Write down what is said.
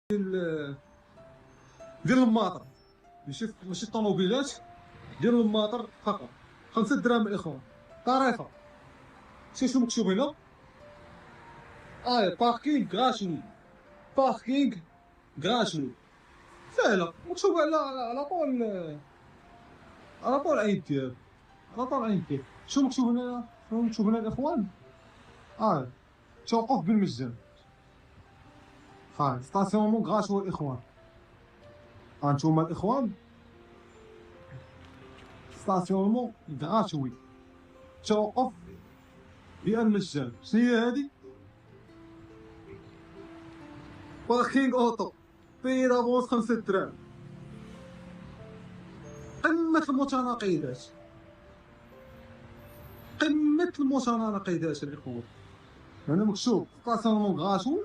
ديال الماطر، ماشي الطوموبيلات، ديال الماطر فقط. 5 دراهم الاخوان. طريقه، شنو مكتوب هنا؟ باركينغ غراتوي، باركينغ غراتوي. ساهله، مكتوب على طول العين ديالو، على طول العين ديالو. شنو مكتوب هنا؟ شنو مكتوب هنا الاخوان؟ توقف بالمجان. ستاسيونمون غراتوي الاخوان. هانتوما الاخوان، ستاسيونمون غراتوي، توقف بالمجان. شنو هي هادي؟ باركينغ اوتو، بي دافونس 5 دراهم. قمة المتناقضات، قمة المتناقضات الاخوان. هنا مكتوب ستاسيونمون غراتوي